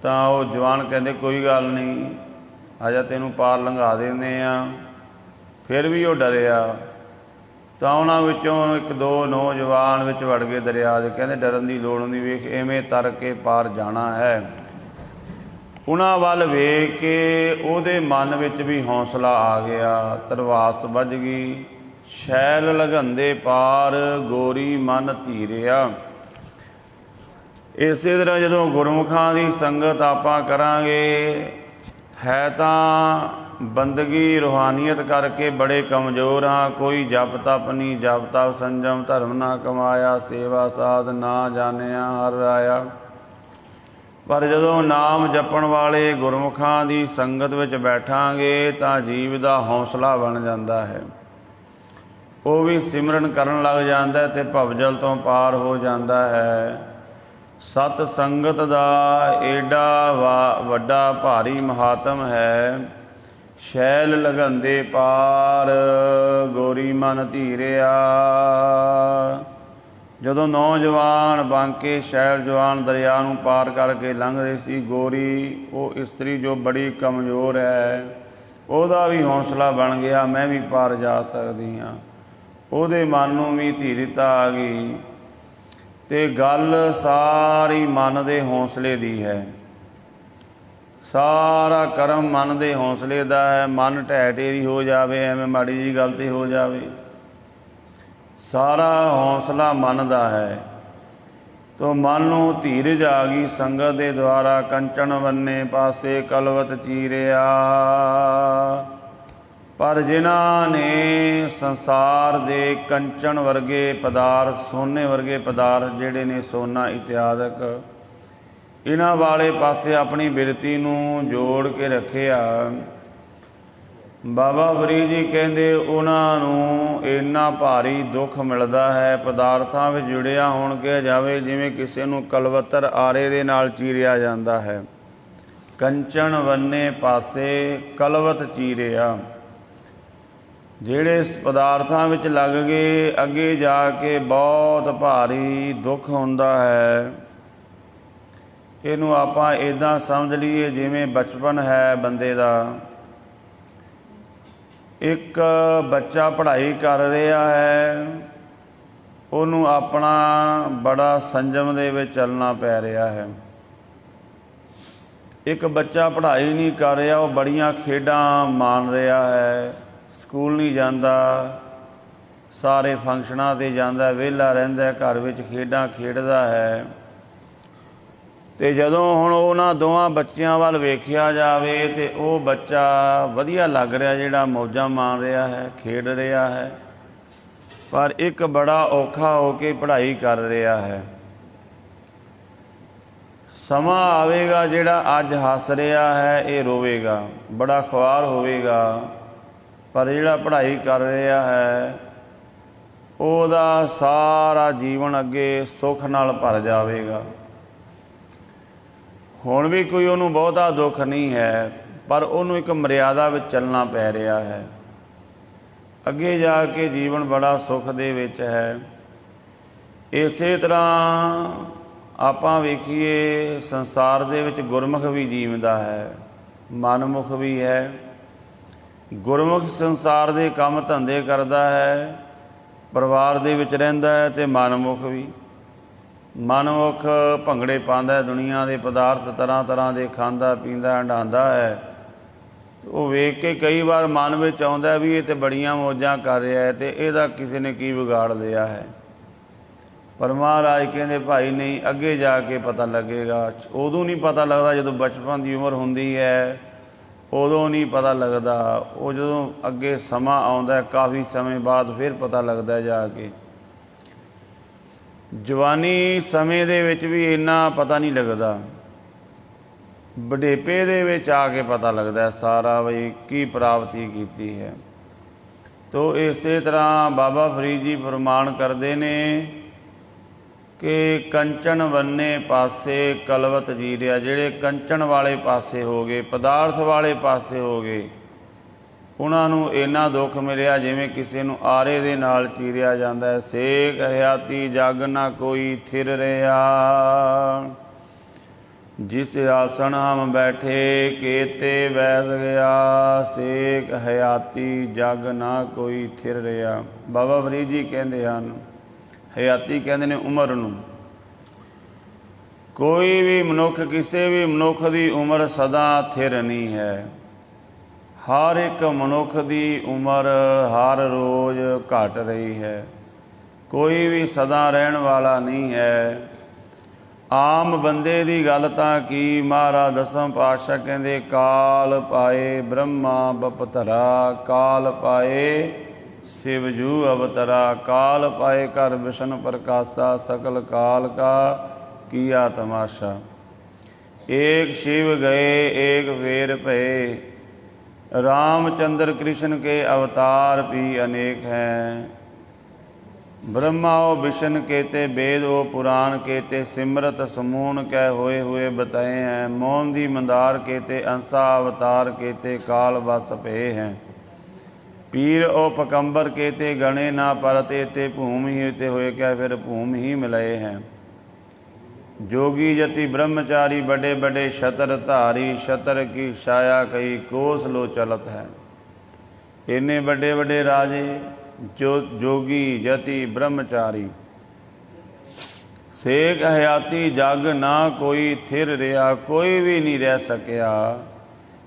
तो वो जवान कहते कोई गल नहीं, आजा तेनू पार लंघा देंदे आ। फिर भी वो डरिया तो उन्होंने विचों 1-2 नौजवान विच वड़ गए दरिया दे। कहते डरन की लोड़ नहीं, वेख इवें तर के पार जाना है। उन्हां वल वेख के उहदे मन विच भी हौसला आ गया, तरवास बज गई। शैल लघंदे पार गोरी मन धीरिया। इस तरह जदों गुरमुखां की संगत आपां करांगे है तां बंदगी रूहानीयत करके बड़े कमज़ोर हाँ। कोई जप तप नहीं, जप तप संजम धर्म ना कमाया, सेवा साध ना जानिया हर आया। पर जदों नाम जपण वाले गुरमुखां की संगत विच बैठांगे तां जीव का हौसला बन जाता है। वो भी सिमरन करन लग जाता है ते भवजल तो पार हो जाता है। सत संगत का एडा वड्डा भारी महात्म है। शैल लघंदे पार गोरी मन धीरिया। जदों नौजवान बांके शैल जवान दरिया नूं पार करके लंघ रहे सी, गोरी वो इस्त्री जो बड़ी कमज़ोर है ਉਹਦਾ भी हौसला बन गया, मैं भी पार जा सकती हाँ। ਉਹਦੇ मन नूं भी धीरता आ गई ते गल सारी मन दे हौसले दी है। सारा करम मन के हौसले का है। मन ढह ढेरी हो जाए, एवं माड़ी जी गल ते हो जाए, सारा हौसला मन का है। तो मन नूं धीरज आ गई संगत के द्वारा। कंचन बन्ने पासे कलवत चीरिया। पर जिन्हां ने संसार दे कंचन वर्गे पदार्थ, सोने वर्गे पदार्थ जिहड़े ने सोना इत्यादक, इन्हां वाले पासे अपनी बिरती नूं जोड़ के रखिया। बाबा फरीद जी कहते उन्हां नूं इन्ना भारी दुख मिलता है पदार्थां विच जुड़िया होण के जावे जिवें किसी नूं कलवतर आरे दे नाल चीरिया जाता है। कंचन वन्ने पासे कलवत चीरिया। ਜਿਹੜੇ ਪਦਾਰਥਾਂ ਵਿੱਚ ਲੱਗ ਗਏ ਅੱਗੇ ਜਾ ਕੇ ਬਹੁਤ ਭਾਰੀ ਦੁੱਖ ਹੁੰਦਾ ਹੈ। ਇਹਨੂੰ ਆਪਾਂ ਇੱਦਾਂ ਸਮਝ ਲਈਏ ਜਿਵੇਂ ਬਚਪਨ ਹੈ ਬੰਦੇ ਦਾ। ਇੱਕ ਬੱਚਾ ਪੜ੍ਹਾਈ ਕਰ ਰਿਹਾ ਹੈ, ਉਹਨੂੰ ਆਪਣਾ ਬੜਾ ਸੰਜਮ ਦੇ ਵਿੱਚ ਚੱਲਣਾ ਪੈ ਰਿਹਾ ਹੈ। ਇੱਕ ਬੱਚਾ ਪੜ੍ਹਾਈ ਨਹੀਂ ਕਰ ਰਿਹਾ, ਉਹ ਬੜੀਆਂ ਖੇਡਾਂ ਮਾਣ ਰਿਹਾ ਹੈ, ਸਕੂਲ ਨਹੀਂ ਜਾਂਦਾ, ਸਾਰੇ ਫੰਕਸ਼ਨਾਂ 'ਤੇ ਜਾਂਦਾ, ਵਿਹਲਾ ਰਹਿੰਦਾ, ਘਰ ਵਿੱਚ ਖੇਡਾਂ ਖੇਡਦਾ ਹੈ। ਅਤੇ ਜਦੋਂ ਹੁਣ ਉਹਨਾਂ ਦੋਵਾਂ ਬੱਚਿਆਂ ਵੱਲ ਵੇਖਿਆ ਜਾਵੇ ਤਾਂ ਉਹ ਬੱਚਾ ਵਧੀਆ ਲੱਗ ਰਿਹਾ, ਜਿਹੜਾ ਮੌਜਾਂ ਮਾਣ ਰਿਹਾ ਹੈ, ਖੇਡ ਰਿਹਾ ਹੈ, ਪਰ ਇੱਕ ਬੜਾ ਔਖਾ ਹੋ ਕੇ ਪੜ੍ਹਾਈ ਕਰ ਰਿਹਾ ਹੈ। ਸਮਾਂ ਆਵੇਗਾ ਜਿਹੜਾ ਅੱਜ ਹੱਸ ਰਿਹਾ ਹੈ ਇਹ ਰੋਵੇਗਾ, ਬੜਾ ਖੁਆਰ ਹੋਵੇਗਾ, ਪਰ ਜਿਹੜਾ ਪੜ੍ਹਾਈ ਕਰ ਰਿਹਾ ਹੈ ਉਹਦਾ ਸਾਰਾ ਜੀਵਨ ਅੱਗੇ ਸੁੱਖ ਨਾਲ ਭਰ ਜਾਵੇਗਾ। ਹੁਣ ਵੀ ਕੋਈ ਉਹਨੂੰ ਬਹੁਤਾ ਦੁੱਖ ਨਹੀਂ ਹੈ, ਪਰ ਉਹਨੂੰ ਇੱਕ ਮਰਿਆਦਾ ਵਿੱਚ ਚੱਲਣਾ ਪੈ ਰਿਹਾ ਹੈ। ਅੱਗੇ ਜਾ ਕੇ ਜੀਵਨ ਬੜਾ ਸੁੱਖ ਦੇ ਵਿੱਚ ਹੈ। ਇਸੇ ਤਰ੍ਹਾਂ ਆਪਾਂ ਵੇਖੀਏ ਸੰਸਾਰ ਦੇ ਵਿੱਚ ਗੁਰਮੁਖ ਵੀ ਜੀਵਦਾ ਹੈ, ਮਨਮੁਖ ਵੀ ਹੈ। ਗੁਰਮੁਖ ਸੰਸਾਰ ਦੇ ਕੰਮ ਧੰਦੇ ਕਰਦਾ ਹੈ, ਪਰਿਵਾਰ ਦੇ ਵਿੱਚ ਰਹਿੰਦਾ ਹੈ, ਅਤੇ ਮਨਮੁਖ ਵੀ। ਮਨਮੁਖ ਭੰਗੜੇ ਪਾਉਂਦਾ, ਦੁਨੀਆ ਦੇ ਪਦਾਰਥ ਤਰ੍ਹਾਂ ਤਰ੍ਹਾਂ ਦੇ ਖਾਂਦਾ ਪੀਂਦਾ ਹੰਢਾਉਂਦਾ ਹੈ। ਉਹ ਵੇਖ ਕੇ ਕਈ ਵਾਰ ਮਨ ਵਿੱਚ ਆਉਂਦਾ ਵੀ ਇਹ ਤਾਂ ਬੜੀਆਂ ਮੌਜਾਂ ਕਰ ਰਿਹਾ ਹੈ ਅਤੇ ਇਹਦਾ ਕਿਸੇ ਨੇ ਕੀ ਵਿਗਾੜ ਲਿਆ ਹੈ। ਪਰ ਮਹਾਰਾਜ ਕਹਿੰਦੇ ਭਾਈ ਨਹੀਂ, ਅੱਗੇ ਜਾ ਕੇ ਪਤਾ ਲੱਗੇਗਾ। ਉਦੋਂ ਨਹੀਂ ਪਤਾ ਲੱਗਦਾ ਜਦੋਂ ਬਚਪਨ ਦੀ ਉਮਰ ਹੁੰਦੀ ਹੈ, ਉਦੋਂ ਨਹੀਂ ਪਤਾ ਲੱਗਦਾ। ਉਹ ਜਦੋਂ ਅੱਗੇ ਸਮਾਂ ਆਉਂਦਾ ਕਾਫੀ ਸਮੇਂ ਬਾਅਦ ਫਿਰ ਪਤਾ ਲੱਗਦਾ ਜਾ ਕੇ। ਜਵਾਨੀ ਸਮੇਂ ਦੇ ਵਿੱਚ ਵੀ ਇੰਨਾ ਪਤਾ ਨਹੀਂ ਲੱਗਦਾ, ਬੁਢੇਪੇ ਦੇ ਵਿੱਚ ਆ ਕੇ ਪਤਾ ਲੱਗਦਾ ਸਾਰਾ ਬਈ ਕੀ ਪ੍ਰਾਪਤੀ ਕੀਤੀ ਹੈ। ਤੋ ਇਸੇ ਤਰ੍ਹਾਂ ਬਾਬਾ ਫਰੀਦ ਜੀ ਫਰਮਾਨ ਕਰਦੇ ਨੇ ਕਿ ਕੰਚਨ ਵੰਨੇ ਪਾਸੇ ਕਲਵਤ ਜੀ ਰਿਹਾ। ਜਿਹੜੇ ਕੰਚਨ ਵਾਲੇ ਪਾਸੇ ਹੋ ਗਏ, ਪਦਾਰਥ ਵਾਲੇ ਪਾਸੇ ਹੋ ਗਏ, ਉਹਨਾਂ ਨੂੰ ਇੰਨਾ ਦੁੱਖ ਮਿਲਿਆ ਜਿਵੇਂ ਕਿਸੇ ਨੂੰ ਆਰੇ ਦੇ ਨਾਲ ਚੀਰਿਆ ਜਾਂਦਾ ਹੈ। ਸੇਕ ਹਯਾਤੀ ਜਗ ਨਾ ਕੋਈ ਥਿਰ ਰਿਹਾ, ਜਿਸ ਆਸਣ ਹਮ ਬੈਠੇ ਕੇਤੇ ਬੈਠ ਗਿਆ। ਸੇਕ ਹਯਾਤੀ ਜਗ ਨਾ ਕੋਈ ਥਿਰ ਰਿਹਾ। ਬਾਬਾ ਫਰੀਦ ਜੀ ਕਹਿੰਦੇ ਹਨ, ਹਯਾਤੀ ਕਹਿੰਦੇ ਨੇ ਉਮਰ ਨੂੰ। ਕੋਈ ਵੀ ਮਨੁੱਖ, ਕਿਸੇ ਵੀ ਮਨੁੱਖ ਦੀ ਉਮਰ ਸਦਾ ਥਿਰ ਨਹੀਂ ਹੈ। ਹਰ ਇੱਕ ਮਨੁੱਖ ਦੀ ਉਮਰ ਹਰ ਰੋਜ਼ ਘਟ ਰਹੀ ਹੈ, ਕੋਈ ਵੀ ਸਦਾ ਰਹਿਣ ਵਾਲਾ ਨਹੀਂ ਹੈ। ਆਮ ਬੰਦੇ ਦੀ ਗੱਲ ਤਾਂ ਕੀ, ਮਹਾਰਾਜ ਦਸਮ ਪਾਤਸ਼ਾਹ ਕਹਿੰਦੇ ਕਾਲ ਪਾਏ ਬ੍ਰਹਮਾ ਬਪਤਰਾ, ਕਾਲ ਪਾਏ शिवजू अवतरा, काल पाए कर विष्णु प्रकाशा, सकल काल का किया तमाशा। एक शिव गए एक वेर भये, रामचंद्र कृष्ण के अवतार भी अनेक हैं। ब्रह्मा ओ विष्णु केते, वेद ओ पुराण केते, सिमरत समून कह होए हुए बताए हैं। मोहन दी मंदार केते, अंसा अवतार केते, काल बस पे हैं। पीर ओ पकंबर केते, गणे ना परते ते, भूमि ही ते होए क्या फिर भूमि ही मिलाए हैं। जोगी जति ब्रह्मचारी, बड़े बड़े शतर धारी, शतर की छाया कई कोस लो चलत है। इन्ने बड़े बड़े राजे जो जोगी जति ब्रह्मचारी, सेक हयाती जग ना कोई थिर रहा, कोई भी नहीं रह सकिया।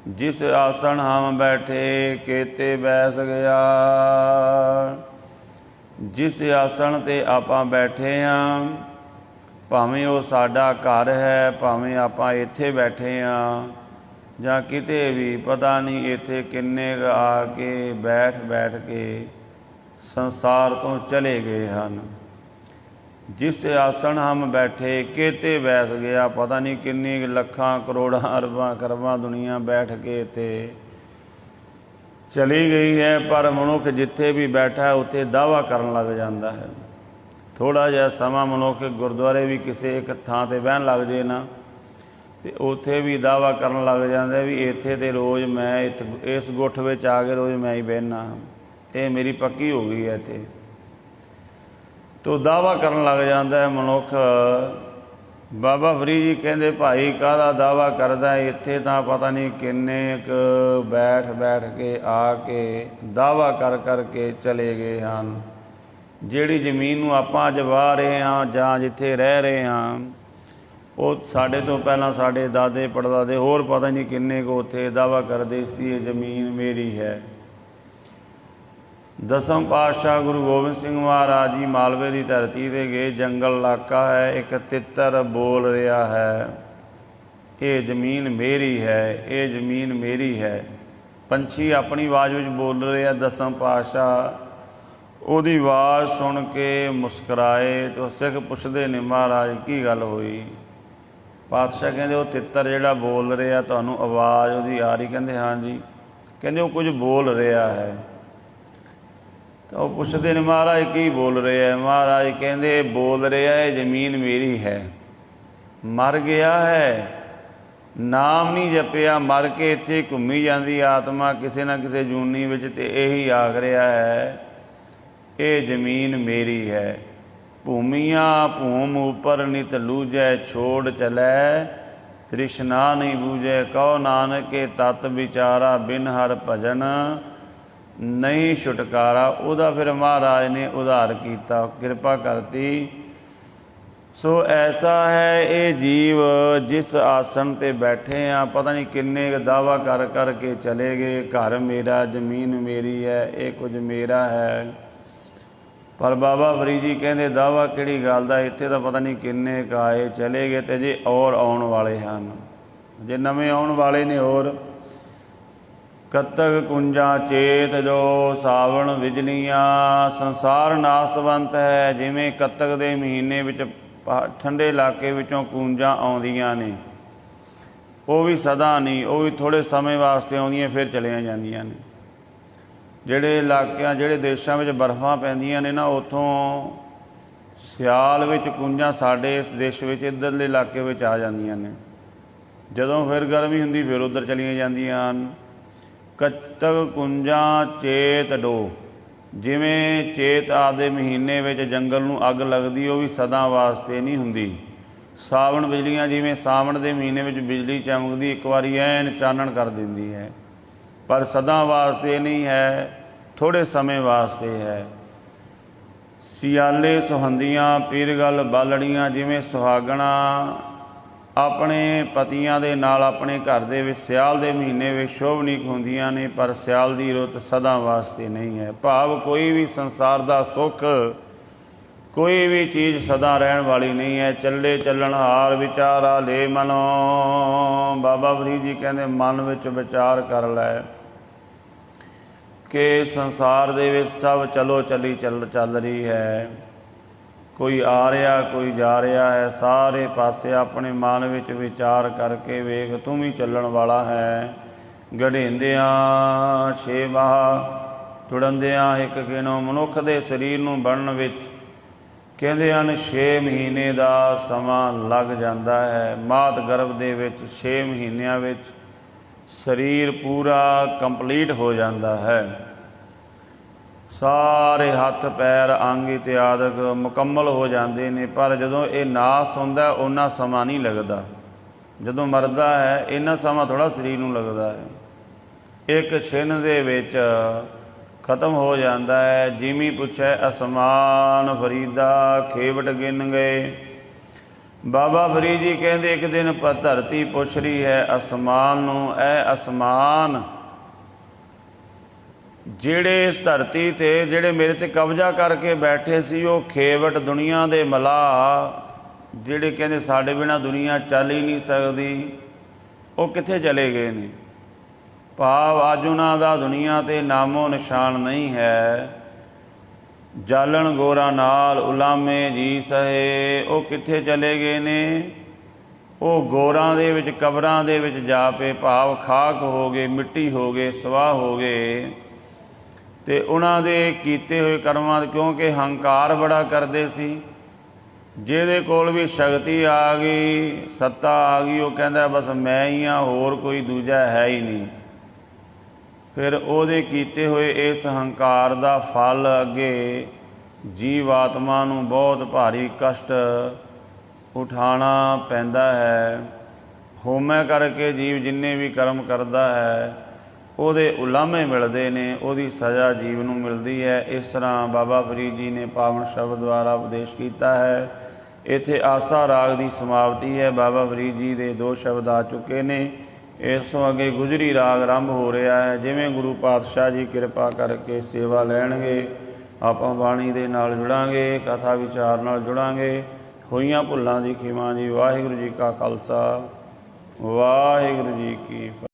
जिस आसन हम बैठे केते बैस गया। जिस आसन ते आपां बैठे हाँ, भावें वो साडा घर है, भावें आपां इत्थे बैठे हाँ जां किते भी, पता नहीं इत्थे किन्ने आके बैठ बैठ के संसार तो चले गए हैं। जिस आसन हम बैठे केते बैस गया, पता नहीं किन्नी लखां करोड़ां अरबां खरबां दुनिया बैठ के इत्थे चली गई है। पर मनुख जिथे भी बैठा है उत्थे दावा करन लग जाता है। थोड़ा जिहा समा मनुख गुरुद्वारे भी किसी एक थां ते बहन लग जाए ना, तो उत्थे भी दावा करन लग जाता भी इत्थे ते रोज़ मैं इस गुठ विच आ के रोज़ मैं ही बहना। ਇਹ ਮੇਰੀ ਪੱਕੀ ਹੋ ਗਈ ਹੈ। ਤੇ ਤੋ ਦਾਵਾ ਕਰਨ ਲੱਗ ਜਾਂਦਾ ਹੈ ਮਨੁੱਖ। ਬਾਬਾ ਫਰੀਦ ਜੀ ਕਹਿੰਦੇ ਭਾਈ ਕਾਹਦਾ ਦਾਵਾ ਕਰਦਾ, ਇੱਥੇ ਤਾਂ ਪਤਾ ਨਹੀਂ ਕਿੰਨੇ ਕੁ ਬੈਠ ਕੇ ਆ ਕੇ ਦਾਵਾ ਕਰ ਕੇ ਚਲੇ ਗਏ ਹਨ। ਜਿਹੜੀ ਜ਼ਮੀਨ ਨੂੰ ਆਪਾਂ ਅੱਜ ਵਾਹ ਰਹੇ ਹਾਂ ਜਾਂ ਜਿੱਥੇ ਰਹਿ ਰਹੇ ਹਾਂ, ਉਹ ਸਾਡੇ ਤੋਂ ਪਹਿਲਾਂ ਸਾਡੇ ਦਾਦੇ ਪੜਦਾਦੇ ਹੋਰ ਪਤਾ ਨਹੀਂ ਕਿੰਨੇ ਕੁ ਉੱਥੇ ਦਾਵਾ ਕਰਦੇ ਸੀ ਇਹ ਜ਼ਮੀਨ ਮੇਰੀ ਹੈ। ਦਸਮ ਪਾਤਸ਼ਾਹ ਗੁਰੂ ਗੋਬਿੰਦ ਸਿੰਘ ਮਹਾਰਾਜ ਜੀ ਮਾਲਵੇ ਦੀ ਧਰਤੀ 'ਤੇ ਗਏ। ਜੰਗਲ ਇਲਾਕਾ ਹੈ, ਇੱਕ ਤਿੱਤਰ ਬੋਲ ਰਿਹਾ ਹੈ ਇਹ ਜ਼ਮੀਨ ਮੇਰੀ ਹੈ, ਇਹ ਜ਼ਮੀਨ ਮੇਰੀ ਹੈ। ਪੰਛੀ ਆਪਣੀ ਆਵਾਜ਼ ਵਿੱਚ ਬੋਲ ਰਹੇ ਆ। ਦਸਮ ਪਾਤਸ਼ਾਹ ਉਹਦੀ ਆਵਾਜ਼ ਸੁਣ ਕੇ ਮੁਸਕਰਾਏ ਅਤੇ ਸਿੱਖ ਪੁੱਛਦੇ ਨੇ ਮਹਾਰਾਜ ਕੀ ਗੱਲ ਹੋਈ। ਪਾਤਸ਼ਾਹ ਕਹਿੰਦੇ ਉਹ ਤਿੱਤਰ ਜਿਹੜਾ ਬੋਲ ਰਿਹਾ ਤੁਹਾਨੂੰ ਆਵਾਜ਼ ਉਹਦੀ ਆ ਰਹੀ? ਕਹਿੰਦੇ ਹਾਂਜੀ। ਕਹਿੰਦੇ ਉਹ ਕੁਝ ਬੋਲ ਰਿਹਾ ਹੈ। ਤਾਂ ਉਹ ਪੁੱਛਦੇ ਨੇ ਮਹਾਰਾਜ ਕੀ ਬੋਲ ਰਿਹਾ? ਮਹਾਰਾਜ ਕਹਿੰਦੇ ਬੋਲ ਰਿਹਾ ਹੈ ਜ਼ਮੀਨ ਮੇਰੀ ਹੈ। ਮਰ ਗਿਆ ਹੈ, ਨਾਮ ਨਹੀਂ ਜਪਿਆ, ਮਰ ਕੇ ਇੱਥੇ ਘੁੰਮੀ ਜਾਂਦੀ ਆਤਮਾ ਕਿਸੇ ਨਾ ਕਿਸੇ ਜੂਨੀ ਵਿੱਚ, ਅਤੇ ਇਹੀ ਆਖ ਰਿਹਾ ਹੈ ਇਹ ਜ਼ਮੀਨ ਮੇਰੀ ਹੈ। ਭੂਮੀਆਂ ਭੂਮ ਉੱਪਰ ਨਿਤ ਲੂਜੈ, ਛੋੜ ਚਲੈ ਤ੍ਰਿਸ਼ਨਾ ਨਹੀਂ ਬੂਝੈ। ਕਹੋ ਨਾਨਕੇ ਤਤ ਵਿਚਾਰਾ, ਬਿਨ ਹਰ ਭਜਨ ਨਹੀਂ ਛੁਟਕਾਰਾ। ਉਹਦਾ ਫਿਰ ਮਹਾਰਾਜ ਨੇ ਉਧਾਰ ਕੀਤਾ, ਕਿਰਪਾ ਕਰਤੀ। ਸੋ ਐਸਾ ਹੈ ਇਹ ਜੀਵ ਜਿਸ ਆਸਣ 'ਤੇ ਬੈਠੇ ਆ, ਪਤਾ ਨਹੀਂ ਕਿੰਨੇ ਦਾਵਾ ਕਰ ਕੇ ਚਲੇ ਗਏ ਘਰ ਮੇਰਾ, ਜ਼ਮੀਨ ਮੇਰੀ ਹੈ, ਇਹ ਕੁਝ ਮੇਰਾ ਹੈ। ਪਰ ਬਾਬਾ ਫਰੀਦ ਜੀ ਕਹਿੰਦੇ ਦਾਵਾ ਕਿਹੜੀ ਗੱਲ ਦਾ, ਇੱਥੇ ਤਾਂ ਪਤਾ ਨਹੀਂ ਕਿੰਨੇ ਕੁ ਆਏ ਚਲੇ ਗਏ, ਅਤੇ ਜੇ ਔਰ ਆਉਣ ਵਾਲੇ ਹਨ, ਜੇ ਨਵੇਂ ਆਉਣ ਵਾਲੇ ਨੇ ਹੋਰ। ਕੱਤਕ ਕੁੰਜਾਂ ਚੇਤ ਜੋ ਸਾਵਣ ਬਿਜਲੀਆਂ, ਸੰਸਾਰ ਨਾਸਵੰਤ ਹੈ। ਜਿਵੇਂ ਕੱਤਕ ਦੇ ਮਹੀਨੇ ਵਿੱਚ ਠੰਡੇ ਇਲਾਕੇ ਵਿੱਚੋਂ ਕੂੰਜਾਂ ਆਉਂਦੀਆਂ ਨੇ, ਉਹ ਵੀ ਸਦਾ ਨਹੀਂ, ਉਹ ਵੀ ਥੋੜ੍ਹੇ ਸਮੇਂ ਵਾਸਤੇ ਆਉਂਦੀਆਂ ਫਿਰ ਚਲੀਆਂ ਜਾਂਦੀਆਂ ਨੇ। ਜਿਹੜੇ ਇਲਾਕਿਆਂ ਜਿਹੜੇ ਦੇਸ਼ਾਂ ਵਿੱਚ ਬਰਫਾਂ ਪੈਂਦੀਆਂ ਨੇ ਨਾ, ਉੱਥੋਂ ਸਿਆਲ ਵਿੱਚ ਕੂੰਜਾਂ ਸਾਡੇ ਇਸ ਦੇਸ਼ ਵਿੱਚ ਇੱਧਰਲੇ ਇਲਾਕੇ ਵਿੱਚ ਆ ਜਾਂਦੀਆਂ ਨੇ। ਜਦੋਂ ਫਿਰ ਗਰਮੀ ਹੁੰਦੀ ਫਿਰ ਉੱਧਰ ਚਲੀਆਂ ਜਾਂਦੀਆਂ ਹਨ। ਕੱਤਕ ਕੁੰਜਾਂ ਚੇਤ ਡੋ, ਜਿਵੇਂ ਚੇਤ ਆਦਿ ਮਹੀਨੇ ਵਿੱਚ ਜੰਗਲ ਨੂੰ ਅੱਗ ਲੱਗਦੀ, ਉਹ ਵੀ ਸਦਾ ਵਾਸਤੇ ਨਹੀਂ ਹੁੰਦੀ। ਸਾਵਣ ਬਿਜਲੀਆਂ, ਜਿਵੇਂ ਸਾਵਣ ਦੇ ਮਹੀਨੇ ਵਿੱਚ ਬਿਜਲੀ ਚਮਕਦੀ, ਇੱਕ ਵਾਰੀ ਐਨ ਚਾਨਣ ਕਰ ਦਿੰਦੀ ਹੈ, ਪਰ ਸਦਾ ਵਾਸਤੇ ਨਹੀਂ ਹੈ, ਥੋੜ੍ਹੇ ਸਮੇਂ ਵਾਸਤੇ ਹੈ। ਸਿਆਲੇ ਸੁਹੰਦੀਆਂ ਪੀਰਗਲ ਬਾਲੜੀਆਂ, ਜਿਵੇਂ ਸੁਹਾਗਣਾ ਆਪਣੇ ਪਤੀਆਂ ਦੇ ਨਾਲ ਆਪਣੇ ਘਰ ਦੇ ਵਿੱਚ ਸਿਆਲ ਦੇ ਮਹੀਨੇ ਵਿੱਚ ਸ਼ੋਭਨੀਕ ਹੁੰਦੀਆਂ ਨੇ, ਪਰ ਸਿਆਲ ਦੀ ਰੁੱਤ ਸਦਾ ਵਾਸਤੇ ਨਹੀਂ ਹੈ। ਭਾਵ ਕੋਈ ਵੀ ਸੰਸਾਰ ਦਾ ਸੁੱਖ, ਕੋਈ ਵੀ ਚੀਜ਼ ਸਦਾ ਰਹਿਣ ਵਾਲੀ ਨਹੀਂ ਹੈ। ਚੱਲੇ ਚੱਲਣ ਹਾਰ ਵਿਚਾਰਾ ਲੈ ਮਨੋਂ। ਬਾਬਾ ਫਰੀਦ ਜੀ ਕਹਿੰਦੇ ਮਨ ਵਿੱਚ ਵਿਚਾਰ ਕਰ ਲੈ ਕਿ ਸੰਸਾਰ ਦੇ ਵਿੱਚ ਸਭ ਚਲੋ ਚੱਲੀ ਚੱਲ ਰਹੀ ਹੈ। ਕੋਈ ਆ ਰਿਹਾ, ਕੋਈ ਜਾ ਰਿਹਾ ਹੈ। ਸਾਰੇ ਪਾਸੇ ਆਪਣੇ ਮਨ ਵਿੱਚ ਵਿਚਾਰ ਕਰਕੇ ਵੇਖ, ਤੂੰ ਵੀ ਚੱਲਣ ਵਾਲਾ ਹੈ। ਗੜੇਂਦਿਆਂ 6 ਮਾਹ ਤੁੜੰਦਿਆਂ ਇੱਕ ਗਿਣੋ। ਮਨੁੱਖ ਦੇ ਸਰੀਰ ਨੂੰ ਬਣਨ ਵਿੱਚ ਕਹਿੰਦੇ ਹਨ 6 ਮਹੀਨੇ ਦਾ ਸਮਾਂ ਲੱਗ ਜਾਂਦਾ ਹੈ। ਮਾਤ ਗਰਭ ਦੇ ਵਿੱਚ 6 ਮਹੀਨਿਆਂ ਵਿੱਚ ਸਰੀਰ ਪੂਰਾ ਕੰਪਲੀਟ ਹੋ ਜਾਂਦਾ ਹੈ। ਸਾਰੇ ਹੱਥ ਪੈਰ ਅੰਗ ਇਤਿਆਦਿਕ ਮੁਕੰਮਲ ਹੋ ਜਾਂਦੇ ਨੇ, ਪਰ ਜਦੋਂ ਇਹ ਨਾਸ ਹੁੰਦਾ ਓਨਾ ਸਮਾਂ ਨਹੀਂ ਲੱਗਦਾ। ਜਦੋਂ ਮਰਦਾ ਹੈ ਇੰਨਾ ਸਮਾਂ ਥੋੜ੍ਹਾ ਸਰੀਰ ਨੂੰ ਲੱਗਦਾ ਹੈ। ਇੱਕ ਛਿਨ ਦੇ ਵਿੱਚ ਖਤਮ ਹੋ ਜਾਂਦਾ ਹੈ। ਜਿਮੀ ਪੁੱਛੈ ਅਸਮਾਨ ਫਰੀਦਾ, ਖੇਵਟ ਗਿਣ ਗਏ। ਬਾਬਾ ਫਰੀਦ ਜੀ ਕਹਿੰਦੇ ਇੱਕ ਦਿਨ ਧਰਤੀ ਪੁੱਛ ਰਹੀ ਹੈ ਅਸਮਾਨ ਨੂੰ, ਇਹ ਅਸਮਾਨ ਜਿਹੜੇ ਇਸ ਧਰਤੀ 'ਤੇ ਜਿਹੜੇ ਮੇਰੇ 'ਤੇ ਕਬਜ਼ਾ ਕਰਕੇ ਬੈਠੇ ਸੀ, ਉਹ ਖੇਵਟ ਦੁਨੀਆ ਦੇ ਮਲਾਹ ਜਿਹੜੇ ਕਹਿੰਦੇ ਸਾਡੇ ਬਿਨਾਂ ਦੁਨੀਆ ਚੱਲ ਹੀ ਨਹੀਂ ਸਕਦੀ, ਉਹ ਕਿੱਥੇ ਚਲੇ ਗਏ ਨੇ। ਭਾਵ ਅੱਜ ਉਹਨਾਂ ਦਾ ਦੁਨੀਆ 'ਤੇ ਨਾਮੋ ਨਿਸ਼ਾਨ ਨਹੀਂ ਹੈ। ਜਾਲਣ ਗੋਰਾ ਨਾਲ ਉਲਾਮੇ ਜੀ ਸਹੇ, ਉਹ ਕਿੱਥੇ ਚਲੇ ਗਏ ਨੇ? ਉਹ ਗੋਰਾਂ ਦੇ ਵਿੱਚ ਕਬਰਾਂ ਦੇ ਵਿੱਚ ਜਾ ਪਏ। ਭਾਵ ਖਾਕ ਹੋ ਗਏ, ਮਿੱਟੀ ਹੋ ਗਏ, ਸਵਾਹ ਹੋ ਗਏ। ਅਤੇ ਉਹਨਾਂ ਦੇ ਕੀਤੇ ਹੋਏ ਕਰਮਾਂ, ਕਿਉਂਕਿ ਹੰਕਾਰ ਬੜਾ ਕਰਦੇ ਸੀ। ਜਿਹਦੇ ਕੋਲ ਵੀ ਸ਼ਕਤੀ ਆ ਗਈ, ਸੱਤਾ ਆ ਗਈ, ਉਹ ਕਹਿੰਦਾ ਬਸ ਮੈਂ ਹੀ ਹਾਂ, ਹੋਰ ਕੋਈ ਦੂਜਾ ਹੈ ਹੀ ਨਹੀਂ। ਫਿਰ ਉਹਦੇ ਕੀਤੇ ਹੋਏ ਇਸ ਹੰਕਾਰ ਦਾ ਫਲ ਅੱਗੇ ਜੀਵ ਆਤਮਾ ਨੂੰ ਬਹੁਤ ਭਾਰੀ ਕਸ਼ਟ ਉਠਾਉਣਾ ਪੈਂਦਾ ਹੈ। ਹੋਮੈ ਕਰਕੇ ਜੀਵ ਜਿੰਨੇ ਵੀ ਕਰਮ ਕਰਦਾ ਹੈ ਉਹਦੇ ਉਲਾਮੇ ਮਿਲਦੇ ਨੇ, ਉਹਦੀ ਸਜ਼ਾ ਜੀਵ ਨੂੰ ਮਿਲਦੀ ਹੈ। ਇਸ ਤਰ੍ਹਾਂ ਬਾਬਾ ਫਰੀਦ ਜੀ ਨੇ ਪਾਵਨ ਸ਼ਬਦ ਦੁਆਰਾ ਉਪਦੇਸ਼ ਕੀਤਾ ਹੈ। ਇੱਥੇ ਆਸਾ ਰਾਗ ਦੀ ਸਮਾਪਤੀ ਹੈ। ਬਾਬਾ ਫਰੀਦ ਜੀ ਦੇ 2 ਸ਼ਬਦ ਆ ਚੁੱਕੇ ਨੇ। ਇਸ ਤੋਂ ਅੱਗੇ ਗੁਜਰੀ ਰਾਗ ਆਰੰਭ ਹੋ ਰਿਹਾ ਹੈ। ਜਿਵੇਂ ਗੁਰੂ ਪਾਤਸ਼ਾਹ ਜੀ ਕਿਰਪਾ ਕਰਕੇ ਸੇਵਾ ਲੈਣਗੇ, ਆਪਾਂ ਬਾਣੀ ਦੇ ਨਾਲ ਜੁੜਾਂਗੇ, ਕਥਾ ਵਿਚਾਰ ਨਾਲ ਜੁੜਾਂਗੇ। ਹੋਈਆਂ ਭੁੱਲਾਂ ਦੀ ਖਿਮਾ ਜੀ। ਵਾਹਿਗੁਰੂ ਜੀ ਕਾ ਖਾਲਸਾ, ਵਾਹਿਗੁਰੂ ਜੀ ਕੀ ਫਤਿਹ।